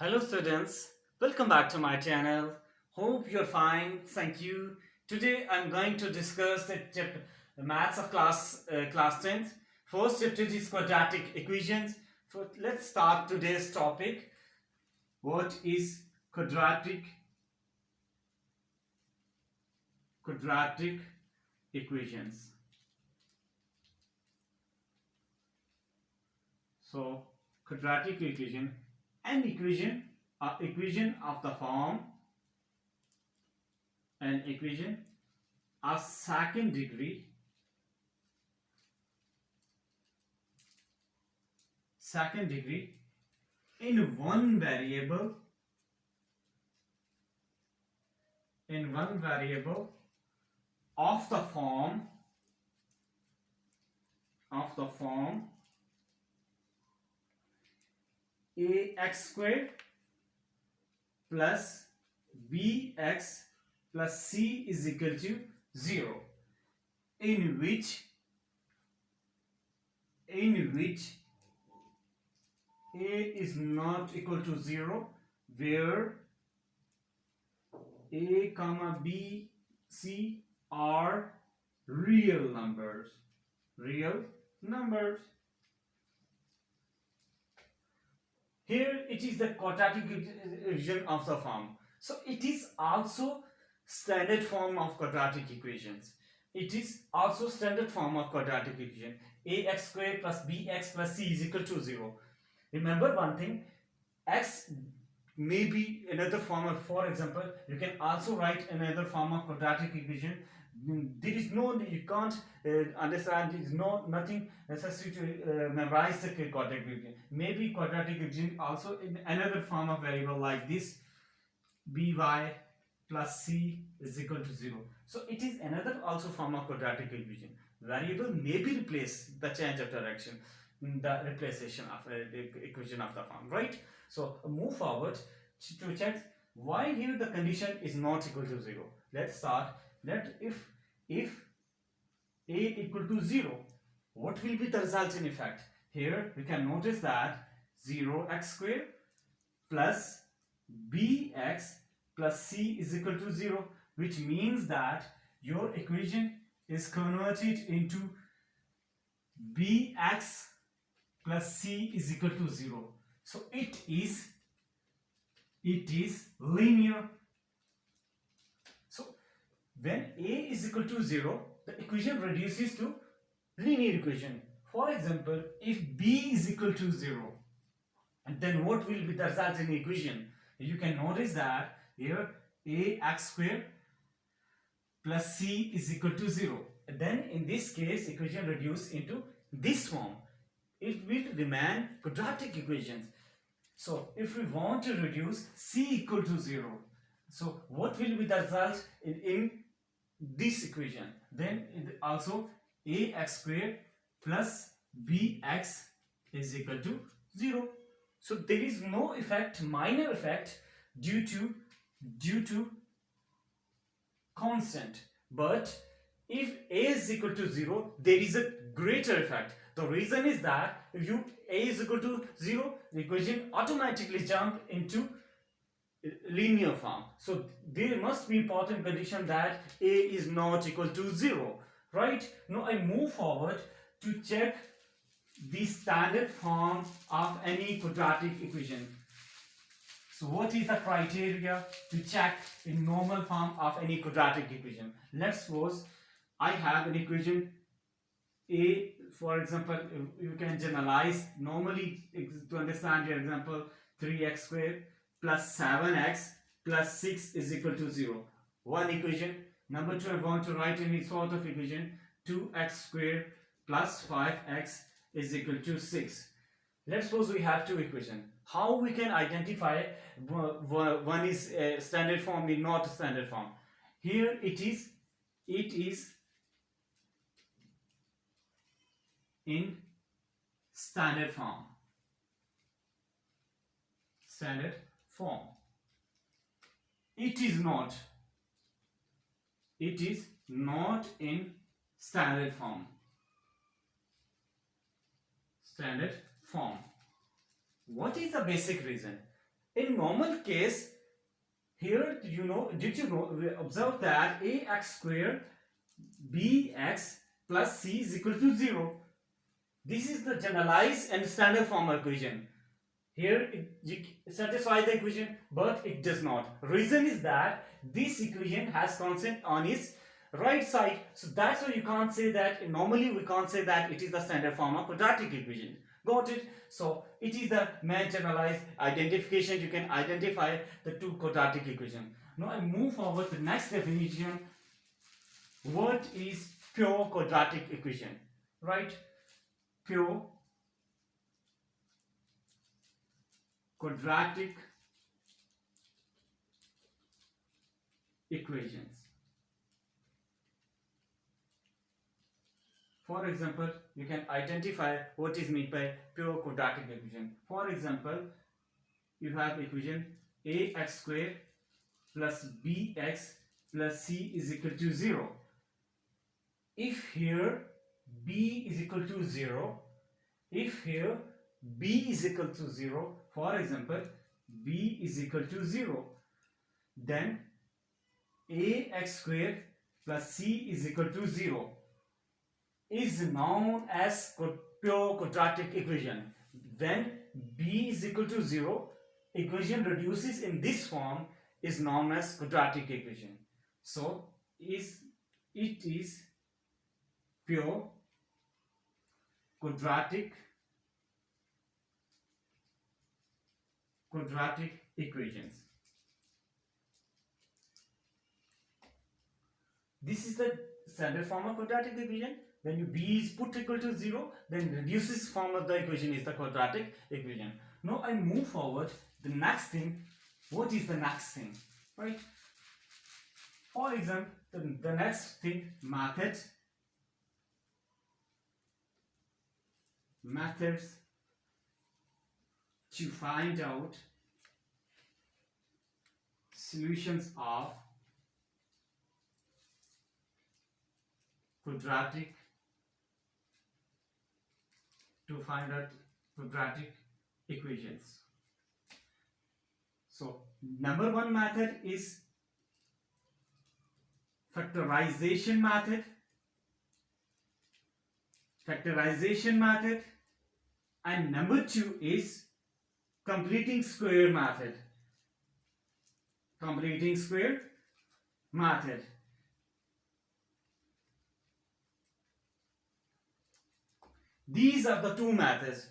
Hello students, welcome back to my channel. Hope you're fine, thank you. Today I'm going to discuss the maths of class 10th. First chapter is quadratic equations. Let's start today's topic. What is quadratic equations? So quadratic equation, equation of the form, an equation of second degree in one variable of the form ax squared plus bx plus c is equal to 0, in which a is not equal to 0, where a comma b c are real numbers. Here it is the quadratic equation of the form. So it is also standard form of quadratic equations. Ax squared plus bx plus c is equal to 0. Remember one thing, x may be another form of, for example, you can also write another form of quadratic equation. There is no, you can't understand, there is nothing necessary to memorize the quadratic equation. Maybe quadratic equation also in another form of variable like this, by plus c is equal to 0. So it is another also form of quadratic equation. Variable may be replaced, the change of direction, the replacement of the equation of the form, right? So move forward to check why here the condition is not equal to 0. Let's start that if a equal to 0, what will be the resultant effect? Here we can notice that 0x squared plus bx plus c is equal to 0, which means that your equation is converted into bx plus c is equal to 0. So it is linear. So when a is equal to 0, the equation reduces to linear equation. For example, if b is equal to 0, and then what will be the resulting equation? You can notice that here ax squared plus c is equal to 0. And then in this case, equation reduced into this form. It will remain quadratic equations. So if we want to reduce c equal to 0, so what will be the result in this equation? Then also ax squared plus bx is equal to 0. So there is no effect, minor effect, due to constant. But if a is equal to 0, there is a greater effect. The reason is that if a is equal to 0, the equation automatically jump into linear form. So there must be important condition that a is not equal to 0, right? Now I move forward to check the standard form of any quadratic equation. So what is the criteria to check in normal form of any quadratic equation? Let's suppose I have an equation a, for example, you can generalize normally to understand your example, 3x squared plus 7x plus 6 is equal to 0. One equation. Number 2, I want to write any sort of equation, 2x squared plus 5x is equal to 6. Let's suppose we have two equations. How we can identify one is standard form and not standard form? Here it is in standard form. It is not in standard form. What is the basic reason? In normal case, here observe that ax square bx plus c is equal to 0. This is the generalized and standard form equation. Here you satisfy the equation, but it does not. Reason is that this equation has constant on its right side, so that's why you can't say that. Normally we can't say that it is the standard form of quadratic equation. Got it? So it is the main generalized identification. You can identify the two quadratic equation. Now I move forward to the next definition. What is pure quadratic equation? Right? Pure quadratic equations. For example, you can identify what is meant by pure quadratic equation. For example, you have equation ax square plus bx plus c is equal to 0. If here b is equal to 0, if here b is equal to 0, for example, b is equal to 0, then ax square plus c is equal to 0 is known as pure quadratic equation. When b is equal to 0, equation reduces in this form is known as quadratic equation. So it is pure quadratic equations. This is the standard form of quadratic equation. When b is put equal to 0, then reduces form of the equation is the quadratic equation. Now I move forward. The next thing, what is the next thing? Right? For example, the next thing, methods to find out solutions of quadratic equations. So number one method is factorization method, and number two is completing square method. These are the two methods.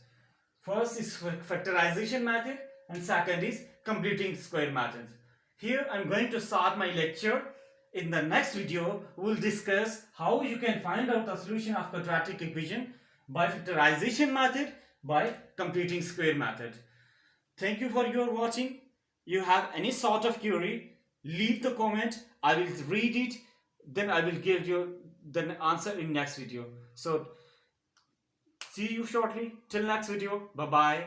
First is factorization method and second is completing square method. Here I am going to start my lecture. In the next video, we will discuss how you can find out the solution of quadratic equation by factorization method, by completing square method. Thank you for your watching. You have any sort of query, leave the comment. I will read it. Then I will give you the answer in next video. So see you shortly. Till next video. Bye bye.